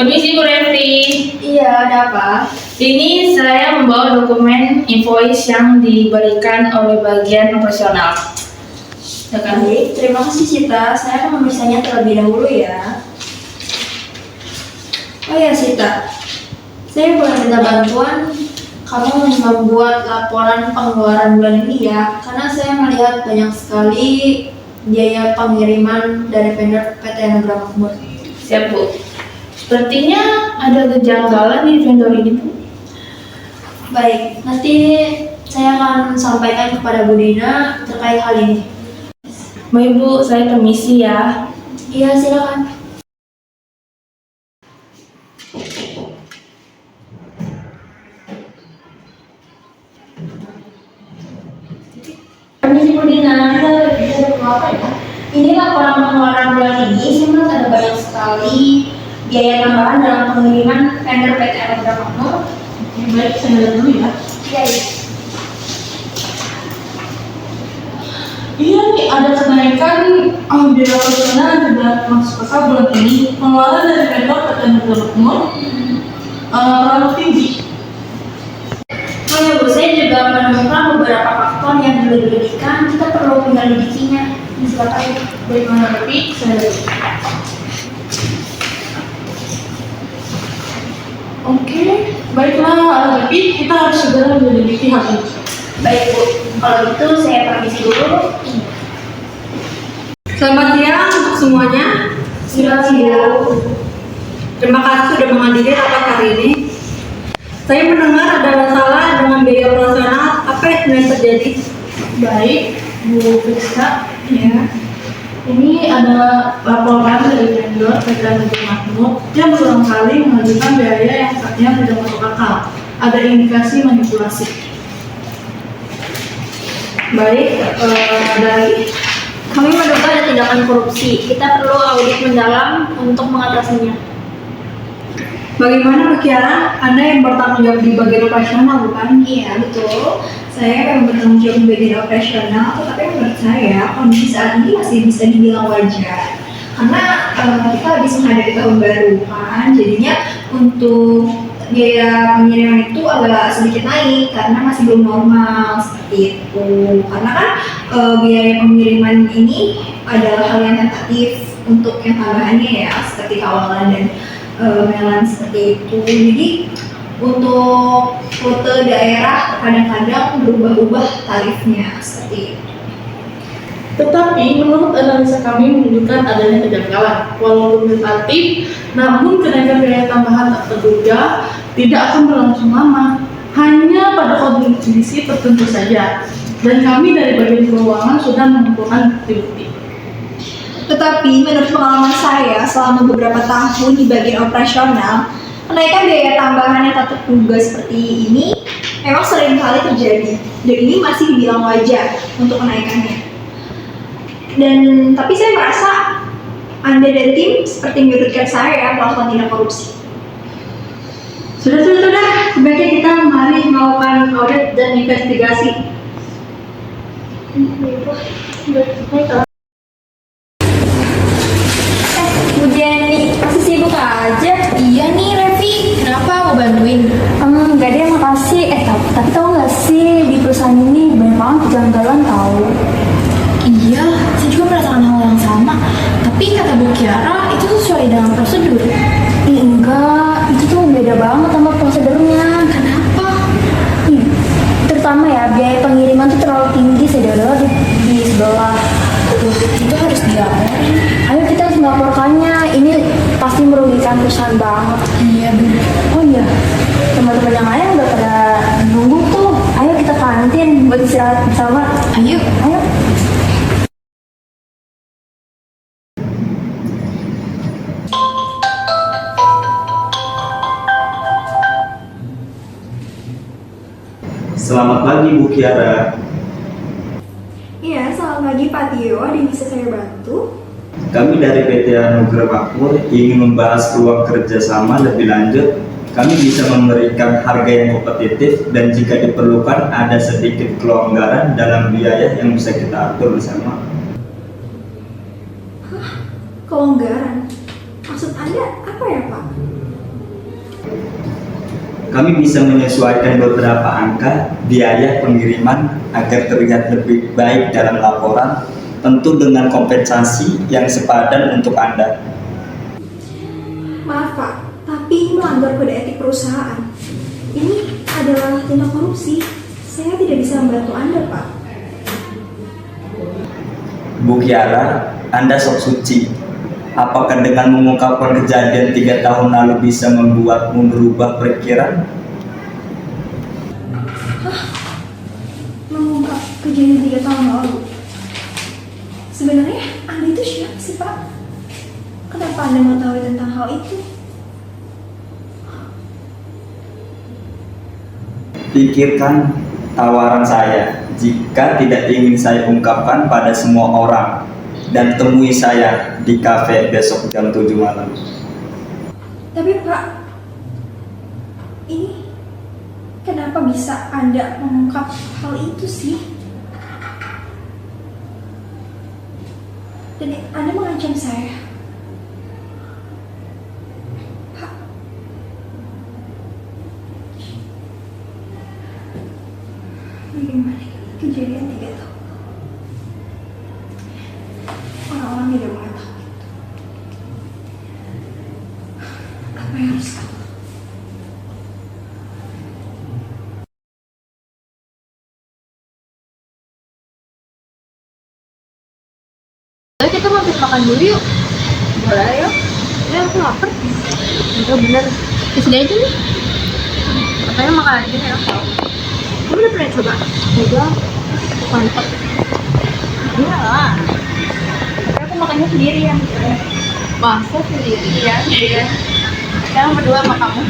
Permisi Bu Refri. Iya, ada apa? Ini saya membawa dokumen invoice yang diberikan oleh bagian operasional. Silakan. Baik, terima kasih Sita. Saya akan memeriksanya terlebih dahulu ya. Oh ya Sita, saya boleh minta bantuan kamu membuat laporan pengeluaran bulan ini ya, karena saya melihat banyak sekali biaya pengiriman dari vendor PT Anagram Makmur. Siap Bu. Sepertinya ada kejanggalan di vendor ini Bu. Baik, nanti saya akan sampaikan kepada Bu Dina terkait hal ini. Baik Bu, saya permisi ya. Iya, silakan. Permisi Bu Dina, kita bisa apa ya? Ini laporan pengeluaran bulan ini, saya melihat ada banyak sekali biaya tambahan dalam pengiriman vendor PT Anagram Makmur. Baik, saya lihat dulu ya. Iya, iya. Iya nih, ada kenaikan biaya operasional yang sudah masuk akal bulan ini. Pengeluaran dari vendor PT Anagram Makmur relatif tinggi. Oh ya Bu, saya juga menemukan beberapa faktor yang dilebih-lebihkan. Kita perlu menyelidikinya. Silakan Dari mana lebih? Saya lihat. Oke, baiklah lebih kita harus segera menyelidiki hal ini. Baik Bu, kalau gitu saya permisi dulu. Selamat siang untuk semuanya. Silakan Bu. Terima kasih sudah menghadiri rapat hari ini. Saya mendengar ada masalah dengan biaya operasional. Apa yang sebenarnya terjadi? Baik, Bu Friska, ya. Ini ada laporan dari vendor PT Anagram Makmur yang berulang kali mengajukan biaya yang katanya tidak masuk akal. Ada indikasi manipulasi. Baik, dari kami menduga ada tindakan korupsi. Kita perlu audit mendalam untuk mengatasinya. Bagaimana Mbak Kiara? Anda yang bertanggung jawab di bagian operasional, bukan? Iya, betul. Saya yang bertanggung jawab di bagian operasional, tetapi menurut saya kondisi saat ini masih bisa dibilang wajar. Karena kita habis menghadapi tahun baru kan, jadinya untuk biaya pengiriman itu agak sedikit naik karena masih belum normal seperti itu. Karena kan biaya pengiriman ini adalah hal yang tentatif untuk yang tambahannya ya, seperti kawalan dan melan seperti itu. Jadi untuk rute daerah kadang-kadang berubah-ubah tarifnya seperti itu. Tetapi menurut analisa kami menunjukkan adanya kejanggalan. Walaupun relatif, namun kenaikan biaya tambahan tak terduga tidak akan berlangsung lama. Hanya pada kondisi tertentu saja. Dan kami dari bagian keuangan sudah mengumpulkan bukti-bukti. Tetapi menurut pengalaman saya selama beberapa tahun di bagian operasional, kenaikan biaya tambahan yang tak terduga seperti ini memang sering kali terjadi. Dan ini masih dibilang wajar untuk kenaikannya. Dan tapi saya merasa Anda dan tim seperti menyudutkan saya melakukan tindak korupsi. Sudah. Sebaiknya kita mari melakukan audit dan investigasi. Bu Jenny, masih sibuk aja? Iya nih Revi, kenapa mau bantuin? Enggak deh, makasih. Tapi tau gak sih, di perusahaan ini banyak banget kejanggalan tau. Iya, saya juga merasakan hal yang sama. Tapi kata Bu Kiara, itu sesuai dengan prosedur. Enggak, itu tuh beda banget sama prosedurnya. Kenapa? Terutama ya, biaya pengiriman tuh terlalu tinggi saudara di sebelah. Itu harus dilaporin. Ayo kita harus melaporkannya, ini pasti merugikan perusahaan banget. Iya benar. Oh iya, teman-teman yang lain udah pada nunggu tuh. Ayo kita ke kantin buat istirahat bersama. Ayo. Selamat pagi Bu Kiara. Iya, selamat pagi Pak Tio. Ada yang bisa saya bantu? Kami dari PT Anagram Makmur ingin membahas peluang kerjasama lebih lanjut. Kami bisa memberikan harga yang kompetitif dan jika diperlukan ada sedikit kelonggaran dalam biaya yang bisa kita atur bersama. Kelonggaran? Maksud Anda apa ya Pak? Kami bisa menyesuaikan beberapa angka biaya pengiriman agar terlihat lebih baik dalam laporan, tentu dengan kompensasi yang sepadan untuk Anda. Maaf Pak, tapi ini melanggar kode etik perusahaan. Ini adalah tindak korupsi. Saya tidak bisa membantu Anda, Pak. Bu Kiara, Anda sok suci. Apakah dengan mengungkapkan kejadian 3 tahun lalu bisa membuatmu berubah pikiran? Mengungkap kejadian 3 tahun lalu. Sebenarnya Anda itu siapa sih, Pak? Kenapa Anda mengetahui tentang hal itu? Pikirkan tawaran saya. Jika tidak ingin saya ungkapkan pada semua orang, dan temui saya di kafe besok jam 7 malam. Tapi Pak, ini kenapa bisa Anda mengungkap hal itu sih? Dan Anda mengancam saya. Pak, bagaimana kejadian 3 tahun? Orang-orang tidak mengetahui itu. Apa yang harus aku lakukan? Kita mampir makan dulu yuk. Boleh yuk. Ya aku lapar. Itu bener. Kesini aja nih. Katanya makan aja ya. Kamu udah pernah coba? Udah. Mantap. Iya lah. Tapi aku makannya sendirian. Masa sendirian? Iya. Sekarang berdua sama kamu.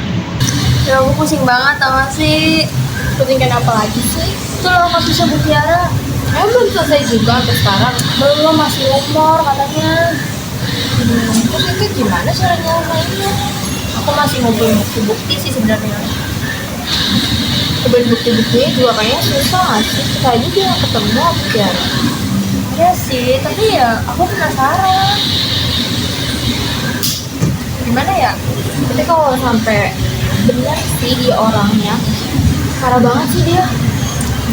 Ya aku pusing banget sama sih. Pusing kenapa lagi sih? Itu loh kasusnya Bu Tiara. Belum selesai juga sampai sekarang. Belum, masih rumor katanya. Terus itu gimana caranya mainnya? Aku masih ngumpulin bukti-bukti sih sebenarnya. Ngumpulin bukti-buktinya juga kayaknya susah nggak sih? Kita aja dia ketemu Bu Tiara. Iya sih, tapi ya aku penasaran. Gimana ya? Tapi kalau sampai benar sih dia orangnya, parah banget sih dia.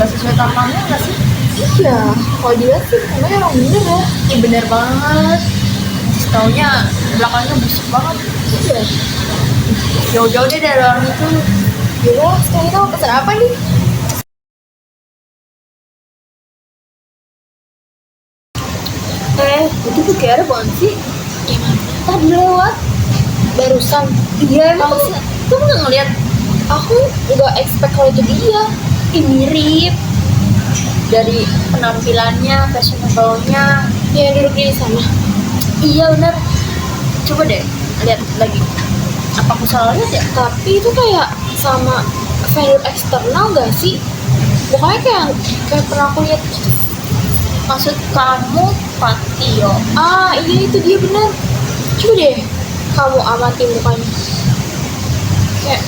Gak sesuai tampangnya nggak sih? Iya, kalau dia sih namanya orang bener ya. Iya bener banget. Taunya belakangnya busuk banget. Iya. Jauh-jauh deh dari orang itu. Yaudah, sekarang kita mau pesan apa nih? Itu tuh kayak ada bukan sih? Gimana? Tadi lewat. Barusan. Iya emang. Kamu nggak ngeliat? Aku nggak expect kalau itu dia. Mirip. Dari penampilannya, fashionable-nya, yang duduk di sana. Iya benar. Coba deh lihat lagi. Apa aku salah lihat ya? Tapi itu kayak sama vendor eksternal gak sih? Pokoknya kayak pernah aku lihat. Maksud kamu Patio? Ah iya itu dia benar. Coba deh kamu amati mukanya. Kayak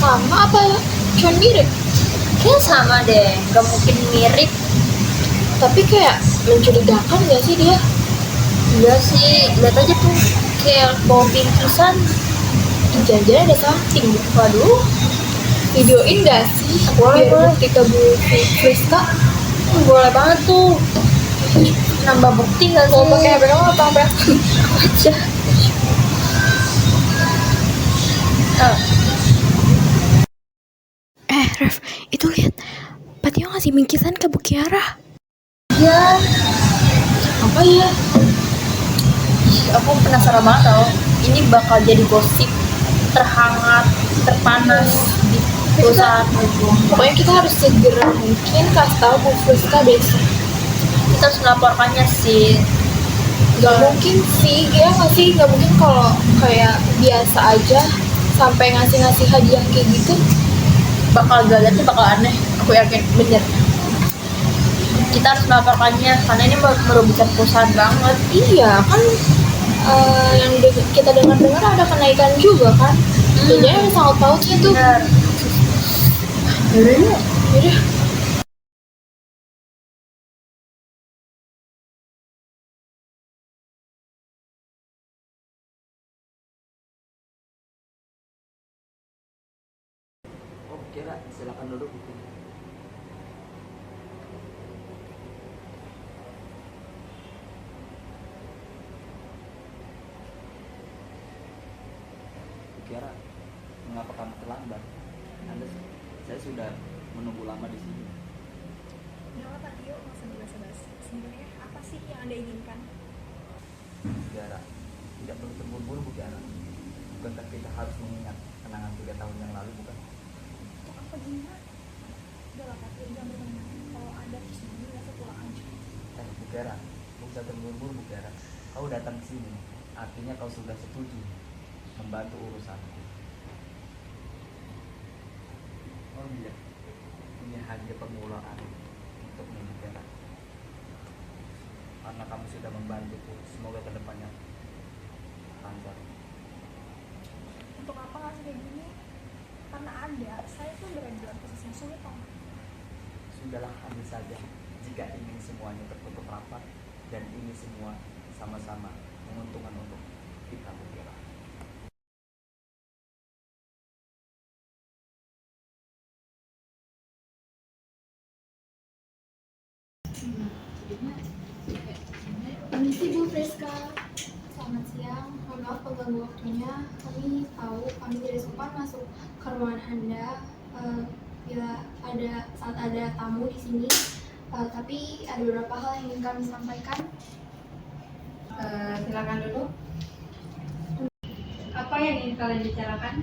sama apa ya? Cuma mirip. Kayaknya sama deh, gak mungkin mirip. Tapi kayak mencurigakan gak sih dia? Iya sih, lihat aja tuh kayak bawa bingkisan. Jangan-jangan ada something. Waduh, videoin gak sih? Boleh, boleh. Bukti ke Bu Friska. Boleh banget tuh. Nambah bukti gak sih? Mau pakai HP kamu atau HP aku? Aku aja. Ref, itu lihat Patio ngasih bingkisan ke Bu Kiara. Iya. Apa ya? Aku penasaran banget tau. Ini bakal jadi gosip terhangat, terpanas di perusahaan itu. Pokoknya kita harus segera mungkin kasih tahu Bu Friska besok. Kita harus melaporkannya sih. Gak mungkin sih, ya nggak sih? Gak mungkin kalau kayak biasa aja sampai ngasih hadiah kayak gitu. Bakal gagalnya bakal aneh. Aku yakin bener. Kita harus melaporkannya karena ini merugikan perusahaan banget. Iya kan, yang kita dengar ada kenaikan juga kan. Jadi ada sangkut pautnya tuh. Bener. Yaudah, Yaudah. Kira, silakan duduk Bu. Kira, mengapa kamu terlambat? Saya sudah menunggu lama di sini. Udah Pak Tio, nggak usah basa-basi. Sebenarnya apa sih yang Anda inginkan? Kiara, tidak perlu terburu-buru Bu Kiara. Bukankah kita harus mengingat kenangan 3 tahun yang lalu, bukan? Untuk apa gimana? Udah lah Pak Tio, jangan bermain-main. Kalau Anda kesini, nggak pulang aja. Bu Kiara, bu usah terburu-buru Bu Kiara. Kau datang ke sini, artinya kau sudah setuju membantu urusanku. Oh iya, ini hadiah permulaan untukmu Bu Kiara. Karena kamu sudah membantuku, semoga kedepannya lancar. Untuk apa ngasih kayak gini? Karena Anda, saya tuh berada dalam posisi yang sulit Pak. Sudahlah, ambil saja. Jika ingin semuanya tertutup rapat dan ini semua sama-sama menguntungkan untuk kita Bu Kiara. Permisi Bu Friska. Selamat siang. Mohon maaf pengganggu waktunya. Kami tahu kami tidak sempat masuk ke ruangan Anda bila saat ada tamu di sini. Tapi ada beberapa hal yang ingin kami sampaikan. Silakan duduk. Apa yang ingin kalian bicarakan?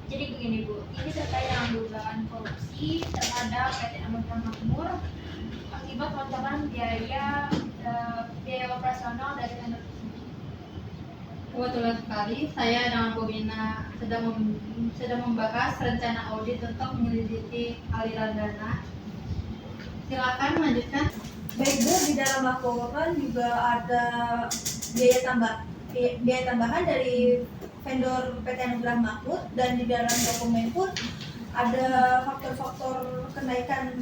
Jadi begini Bu, ini terkait dengan dugaan korupsi terhadap PT Anugrah Makmur akibat lonjakan biaya operasional dari vendor tersebut. Kebetulan sekali, saya dengan Bu Bina sedang membahas rencana audit untuk menyelidiki aliran dana. Silakan lanjutkan. Baik Bu, di dalam laporan juga ada biaya tambahan dari vendor PT Anugrah Makmur, dan di dalam dokumen pun ada faktor-faktor kenaikan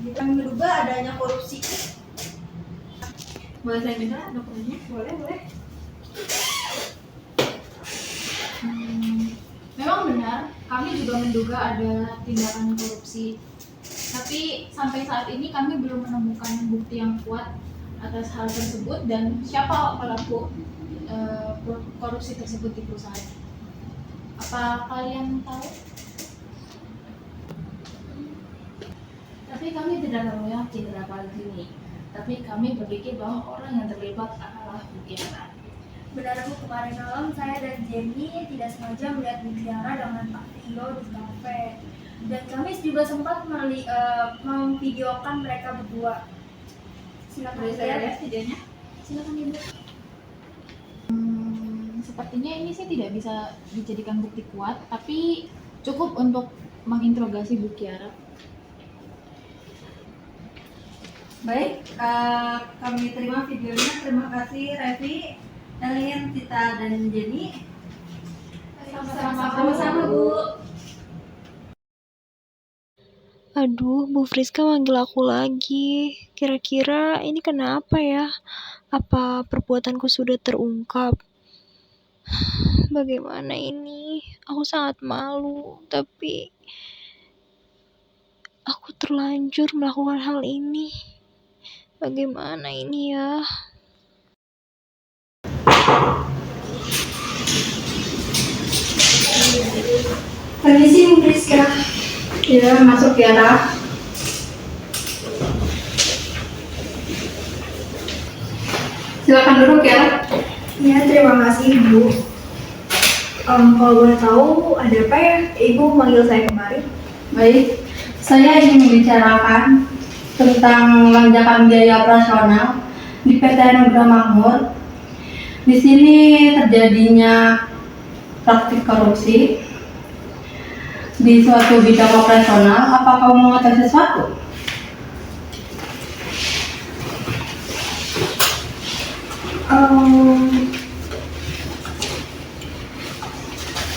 yang menduga adanya korupsi. Boleh saya minta dokumennya? Boleh. Memang benar, kami juga menduga ada tindakan korupsi. Tapi sampai saat ini kami belum menemukan bukti yang kuat atas hal tersebut dan siapa pelaku korupsi tersebut di perusahaan. Apa kalian tahu? Tapi kami tidak terlalu yakin terhadap hal ini. Tapi kami berpikir bahwa orang yang terlibat adalah Bu Kiara. Benar Bu, kemarin malam saya dan Jenny tidak sengaja melihat Bu Kiara dengan Pak Tio di kafe. Dan kami juga sempat memvideokan mereka berdua. Silakan Boleh saya lihat. lihat videonya? Silakan Ibu. Sepertinya ini sih tidak bisa dijadikan bukti kuat, tapi cukup untuk menginterogasi Bu Kiara. Baik, kami terima videonya. Terima kasih Revi, Elin, Tita, dan Jenny. Sama-sama Bu. Aduh, Bu Friska manggil aku lagi. Kira-kira ini kenapa ya? Apa perbuatanku sudah terungkap? Bagaimana ini? Aku sangat malu, tapi aku terlanjur melakukan hal ini. Bagaimana ini ya? Permisi Bu Friska. Ya, masuk Kiara. Silakan duduk ya. Ya, terima kasih Ibu. Kalau boleh tahu ada apa ya Ibu manggil saya kemarin? Baik, saya ingin membicarakan tentang lonjakan biaya operasional di PT Anugrah Makmur. Di sini terjadinya praktik korupsi di suatu bidang operasional. Apa kamu mengetahui sesuatu?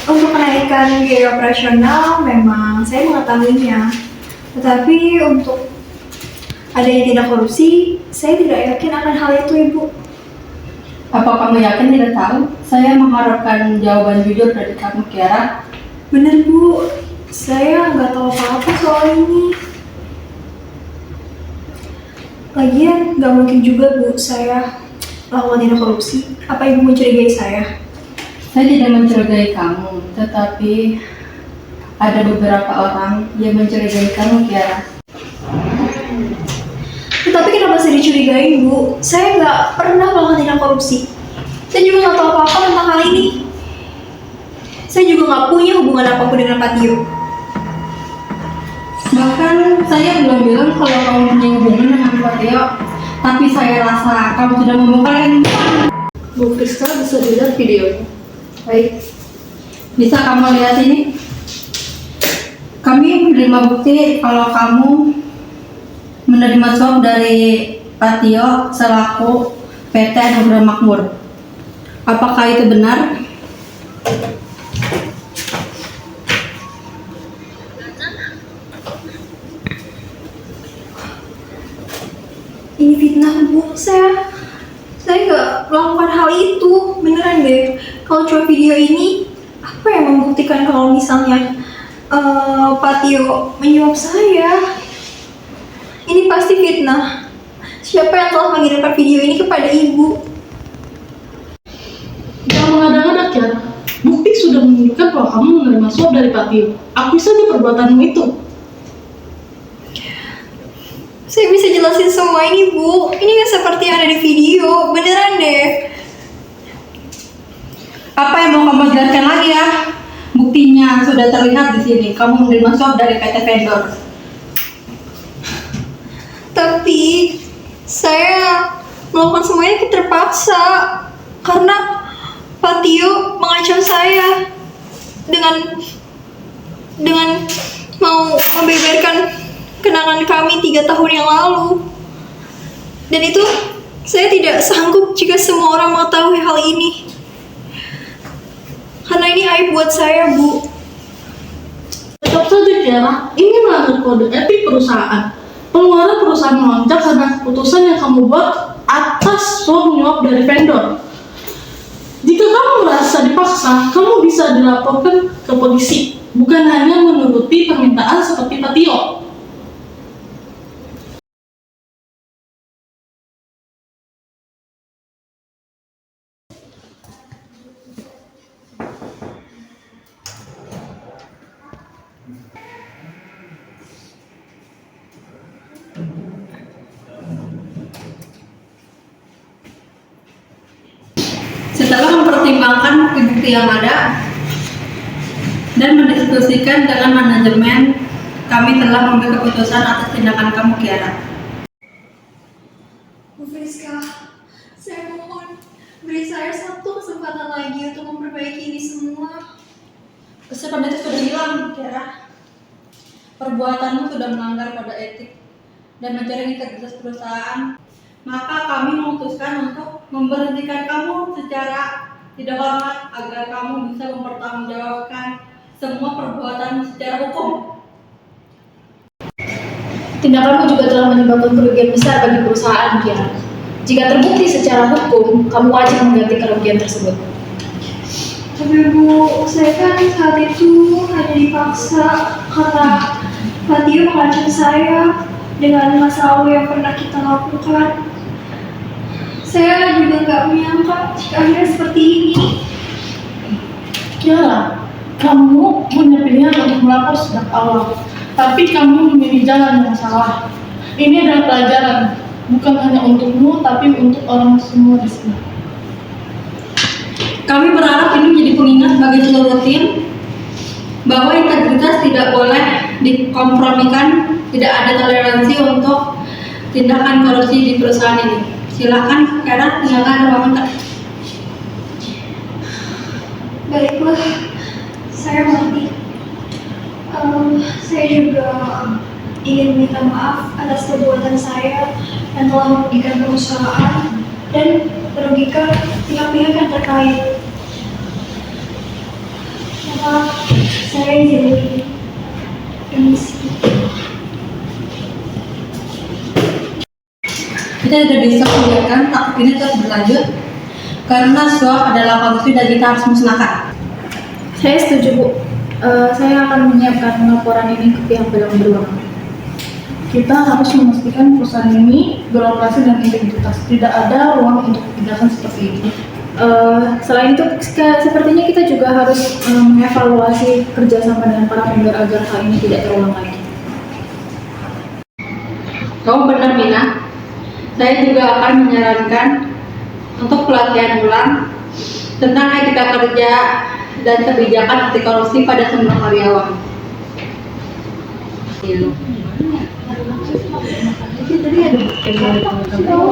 Untuk kenaikan biaya operasional memang saya mengetahuinya, tetapi untuk adanya tindak korupsi, saya tidak yakin akan hal itu Ibu. Apa kamu yakin tidak tahu? Saya mengharapkan jawaban jujur dari kamu, Kiara. Benar Bu, Saya nggak tahu apa-apa soal ini. Lagian nggak mungkin juga Bu saya lakukan tindak korupsi. Apa Ibu mencurigai saya? Saya tidak mencurigai kamu, tetapi ada beberapa orang yang mencurigai kamu, Kiara. Tetapi kenapa saya dicurigai Bu? Saya nggak pernah melakukan tindak korupsi. Saya juga nggak tahu apa-apa tentang hal ini. Saya juga nggak punya hubungan apapun dengan Pak Tio. Bahkan saya belum bilang kalau kamu punya hubungan dengan Pak Tio, tapi saya rasa kamu sudah membongkarkan. Bu Friska bisa dilihat videonya. Baik, bisa kamu lihat ini? Kami menerima bukti kalau kamu menerima suap dari Pak Tio selaku PT Anugerah Makmur. Apakah itu benar? Ini fitnah Bu, saya nggak melakukan hal itu, beneran deh. Kalau cuma video ini, apa yang membuktikan kalau misalnya Pak Tio menyuap saya? Ini pasti fitnah. Siapa yang telah mengirimkan video ini kepada Ibu? Jangan mengada-ngada, Kiara. Bukti sudah menunjukkan bahwa kamu menerima suap dari Pak Tio. Akui saja perbuatanmu itu. Saya bisa jelasin semua ini Bu. Ini nggak seperti yang ada di video, beneran deh. Apa yang mau kamu jelaskan lagi ya? Buktinya sudah terlihat di sini. Kamu menerima suap dari PT vendor. Tapi saya melakukan semuanya terpaksa karena Pak Tio mengancam saya dengan mau membeberkan kenangan kami 3 tahun yang lalu. Dan itu saya tidak sanggup jika semua orang mengetahui hal ini. Karena ini aib buat saya, Bu. Tetap saja, Kiara. Ini melanggar kode etik perusahaan. Pengeluaran perusahaan melonjak karena keputusan yang kamu buat atas suap menyuap dari vendor. Jika kamu merasa dipaksa, kamu bisa dilaporkan ke polisi, bukan hanya menuruti permintaan seperti Pak Tio. Setelah mempertimbangkan bukti yang ada dan mendiskusikan dengan manajemen, kami telah mengambil keputusan atas tindakan kamu, Kiara. Bu Friska, saya mohon beri saya satu kesempatan lagi untuk memperbaiki ini semua. Kesempatan itu sudah hilang, Kiara. Perbuatanmu sudah melanggar kode etik dan mencari integritas perusahaan. Maka kami memutuskan untuk memberhentikan kamu secara tidak hormat agar kamu bisa mempertanggungjawabkan semua perbuatanmu secara hukum. Tindakanmu juga telah menyebabkan kerugian besar bagi perusahaan, Kiara. Jika terbukti secara hukum, kamu wajib mengganti kerugian tersebut. Tapi Bu, saya kan saat itu hanya dipaksa karena Pak Tio mengancam saya dengan masa lalu yang pernah kita lakukan. Saya juga nggak menyangka jika akhirnya seperti ini. Kiara, kamu punya pilihan untuk melapor sejak awal, tapi kamu memilih jalan yang salah. Ini adalah pelajaran, bukan hanya untukmu, tapi untuk orang semua di sini. Kami berharap ini menjadi pengingat bagi seluruh tim bahwa integritas tidak boleh dikompromikan, tidak ada toleransi untuk tindakan korupsi di perusahaan ini. Silakan, Kiara, tinggalkan ruangan tadi. Baiklah, saya mengerti. Saya juga ingin minta maaf atas perbuatan saya yang telah merugikan perusahaan dan merugikan pihak-pihak yang terkait. Maka saya izin permisi. Kita tidak bisa membiarkan taktik ini terus berlanjut karena suap adalah korupsi dan kita harus musnahkan. Saya setuju, Bu. Saya akan menyiapkan laporan ini ke pihak pegang berwenang. Kita harus memastikan perusahaan ini beroperasi dengan integritas. Tidak ada ruang untuk tindakan seperti ini. Selain itu, sepertinya kita juga harus mengevaluasi kerjasama dengan para vendor agar hal ini tidak terulang lagi. Kamu benar, Mina. Saya juga akan menyarankan untuk pelatihan ulang tentang etika kerja dan kebijakan anti korupsi pada semua karyawan. Aku kangen banget sama kamu.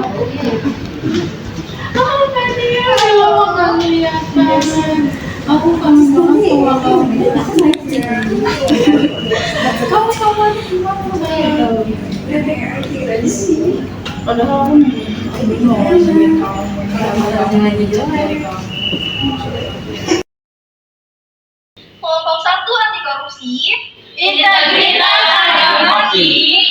Kamu sayang. Padahal aku bingung ngomongin kamu. Kelompok 1 anti korupsi, Integritas harga mati.